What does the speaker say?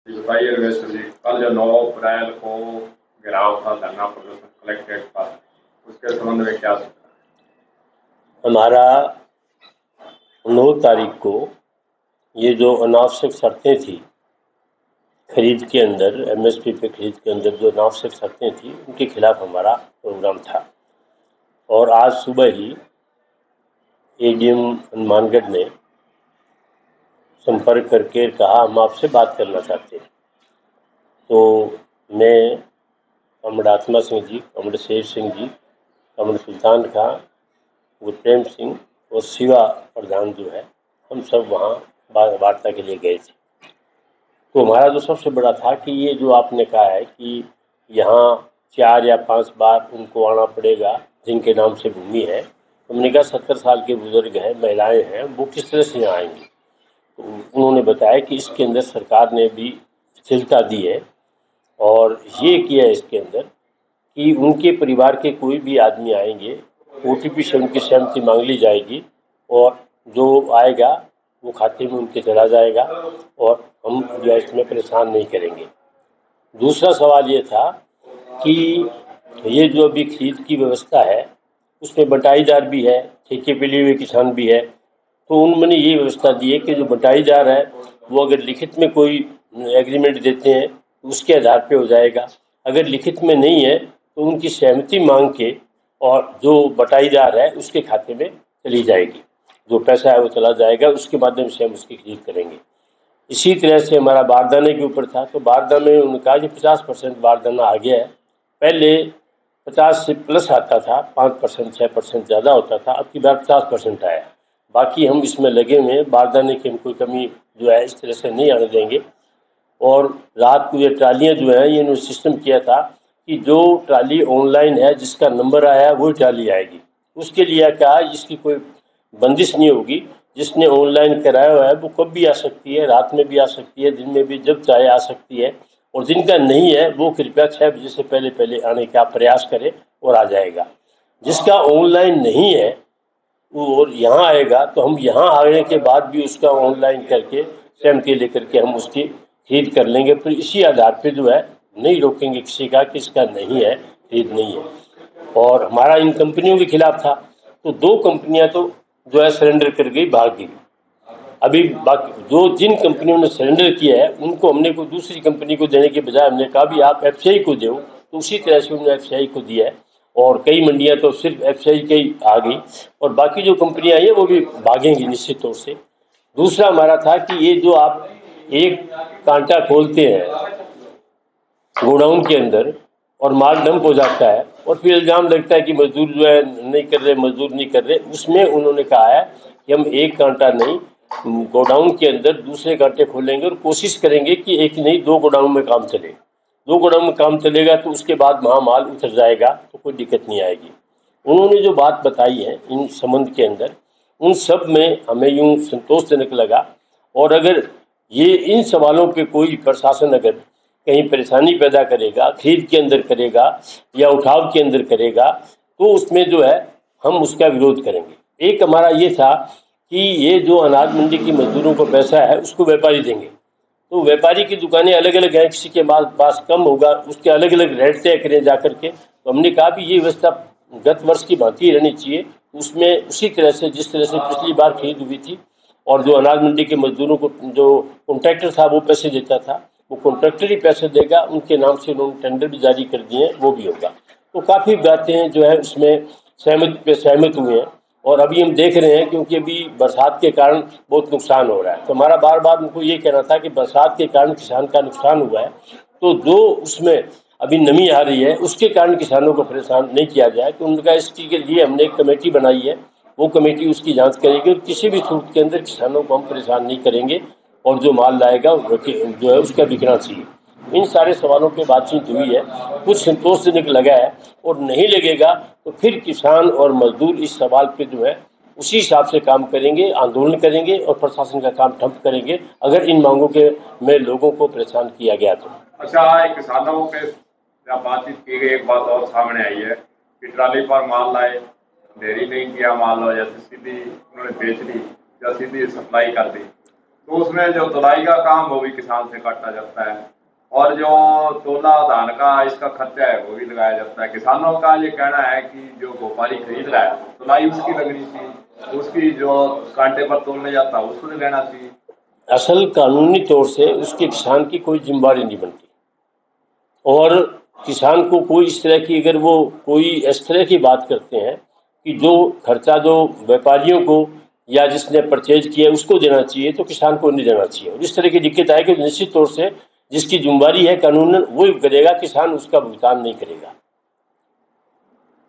जी बताइए रमेश जी, कल जो 9 अप्रैल को गिराव था धरना प्रदर्शन कलेक्ट्रेट पर, उसके संबंध में क्या सोचा? हमारा 9 तारीख को ये जो अनावश्यक शर्तें थी खरीद के अंदर, एमएसपी पे खरीद के अंदर जो अनावश्यक शर्तें थी उनके खिलाफ हमारा प्रोग्राम था। और आज सुबह ही एडीएम हनुमानगढ़ ने संपर्क करके कहा हम आपसे बात करना चाहते हैं। तो मैं, कमर आत्मा सिंह जी, कमर शेर सिंह जी, कमर सुल्तान खां, गुरप्रेम सिंह और शिवा प्रधान जो है, हम सब वहाँ वार्ता के लिए गए थे। तो हमारा जो सबसे बड़ा था कि ये जो आपने कहा है कि यहाँ 4 या 5 बार उनको आना पड़ेगा जिनके नाम से भूमि है, तो हमने कहा 70 साल के बुजुर्ग हैं, महिलाएं हैं, वो किस तरह से यहाँ आएंगी। तो उन्होंने बताया कि इसके अंदर सरकार ने भी स्थिरता दी है और ये किया है इसके अंदर कि उनके परिवार के कोई भी आदमी आएंगे, ओटीपी से उनकी सहमति मांग ली जाएगी और जो आएगा वो खाते में उनके चला जाएगा और हम जो है इसमें परेशान नहीं करेंगे। दूसरा सवाल ये था कि ये जो अभी खरीद की व्यवस्था है उसमें बटाईदार भी है, ठेके पे लिए हुए किसान भी है। तो उन्होंने ये व्यवस्था दी है कि जो बटाईदार है वो अगर लिखित में कोई एग्रीमेंट देते हैं तो उसके आधार पे हो जाएगा, अगर लिखित में नहीं है तो उनकी सहमति मांग के और जो बटाईदार है उसके खाते में चली जाएगी, जो पैसा है वो चला जाएगा, उसके माध्यम से हम उसकी खरीद करेंगे। इसी तरह से हमारा बारदाने के ऊपर था, तो बारदाने में उन्होंने कहा कि 50% बारदाना आ गया है। पहले 50 से प्लस आता था, 5% 6% ज़्यादा होता था, अब की बार 50% आया। बाकी हम इसमें लगे हुए हैं, बारदाने की हम कोई कमी जो है इस तरह से नहीं आने देंगे। और रात को ये ट्रालियाँ जो हैं, ये इन्होंने सिस्टम किया था कि जो ट्राली ऑनलाइन है जिसका नंबर आया है वही ट्राली आएगी। उसके लिए क्या है, इसकी कोई बंदिश नहीं होगी, जिसने ऑनलाइन कराया हुआ है वो कब भी आ सकती है, रात में भी आ सकती है, दिन में भी जब चाहे आ सकती है। और जिनका नहीं है वो कृपया 6 बजे से पहले पहले आने का प्रयास करे और आ जाएगा। जिसका ऑनलाइन नहीं है वो और यहाँ आएगा तो हम यहाँ आने के बाद भी उसका ऑनलाइन करके सहमति लेकर के हम उसकी खरीद कर लेंगे। फिर इसी आधार पे जो है नहीं रोकेंगे किसी का कि इसका नहीं है, खरीद नहीं है। और हमारा इन कंपनियों के खिलाफ था, तो 2 कंपनियां तो जो है सरेंडर कर गई, भाग गई। अभी बाकी जो जिन कंपनियों ने सरेंडर किया है उनको हमने कोई दूसरी कंपनी को देने के बजाय हमने कहा भी आप एफसीआई को दो, तो उसी तरह से उन्होंने एफसीआई को दिया है। और कई मंडियां तो सिर्फ एफसीआई की ही आ गई और बाकी जो कंपनियां आई है वो भी भागेंगी निश्चित तौर से। दूसरा हमारा था कि ये जो आप एक कांटा खोलते हैं गोडाउन के अंदर और माल डंप हो जाता है और फिर इल्ज़ाम लगता है कि मजदूर जो है नहीं कर रहे, मजदूर नहीं कर रहे, उसमें उन्होंने कहा है कि हम एक कांटा नहीं, गोडाउन के अंदर दूसरे कांटे खोलेंगे और कोशिश करेंगे कि एक नहीं 2 गोडाउन में काम चले। 2 गोडाउन में काम चलेगा तो उसके बाद वहाँ माल उतर जाएगा तो कोई दिक्कत नहीं आएगी। उन्होंने जो बात बताई है इन संबंध के अंदर, उन सब में हमें यूँ संतोषजनक लगा। और अगर ये इन सवालों पे कोई प्रशासन अगर कहीं परेशानी पैदा करेगा, खरीद के अंदर करेगा या उठाव के अंदर करेगा, तो उसमें जो है हम उसका विरोध करेंगे। एक हमारा ये था कि ये जो अनाज मंडी की मजदूरों को पैसा है उसको व्यापारी देंगे, तो व्यापारी की दुकानें अलग अलग हैं, किसी के पास कम होगा उसके अलग अलग रेट तय करें जा करके। तो हमने कहा भी ये व्यवस्था गत वर्ष की भांति रहनी चाहिए, उसमें उसी तरह से जिस तरह से पिछली बार खरीद हुई थी और जो अनाज मंडी के मजदूरों को जो कॉन्ट्रैक्टर था वो पैसे देता था, वो कॉन्ट्रैक्टर ही पैसे देगा, उनके नाम से उन्होंने टेंडर भी जारी कर दिए हैं, वो भी होगा। तो काफ़ी बातें जो है उसमें सहमत हुए हैं। और अभी हम देख रहे हैं क्योंकि अभी बरसात के कारण बहुत नुकसान हो रहा है, तो हमारा बार बार उनको ये कहना था कि बरसात के कारण किसान का नुकसान हुआ है, तो जो उसमें अभी नमी आ रही है उसके कारण किसानों को परेशान नहीं किया जाए। तो उनका इसके लिए हमने एक कमेटी बनाई है, वो कमेटी उसकी जांच करेगी और किसी भी सूरत के अंदर किसानों को हम परेशान नहीं करेंगे और जो माल लाएगा जो है उसका बिकना चाहिए। इन सारे सवालों पे बातचीत हुई है, कुछ संतोषजनक लगा है और नहीं लगेगा तो फिर किसान और मजदूर इस सवाल पे जो है उसी हिसाब से काम करेंगे, आंदोलन करेंगे और प्रशासन का काम ठप करेंगे अगर इन मांगों के में लोगों को परेशान किया गया तो। अच्छा, किसानों पे जब बातचीत की गई, एक बात और सामने आई है कि ट्राली पर माल लाए, देरी नहीं किया, माल हो जैसे सीधी उन्होंने बेच दी या सीधी सप्लाई कर दी, तो उसमें जो तुलाई का काम वो भी किसान से काटा जाता है, और जो तोला धान का इसका खर्चा है वो भी लगाया जाता है। किसानों का ये कहना है कि जो व्यापारी खरीद रहा है तुलाई उसकी लगनी चाहिए, उसकी जो कांटे पर तोलने जाता है उसको नहीं लेना चाहिए। असल कानूनी तौर से उसके किसान की कोई जिम्मेदारी नहीं बनती, और किसान को कोई इस तरह की, अगर वो कोई इस तरह की बात करते हैं कि जो खर्चा जो व्यापारियों को या जिसने परचेज किया उसको देना चाहिए, तो किसान को नहीं देना चाहिए। और इस तरह की दिक्कत आए कि निश्चित तौर से जिसकी जिम्मेदारी है कानूनन वो करेगा, किसान उसका भुगतान नहीं करेगा।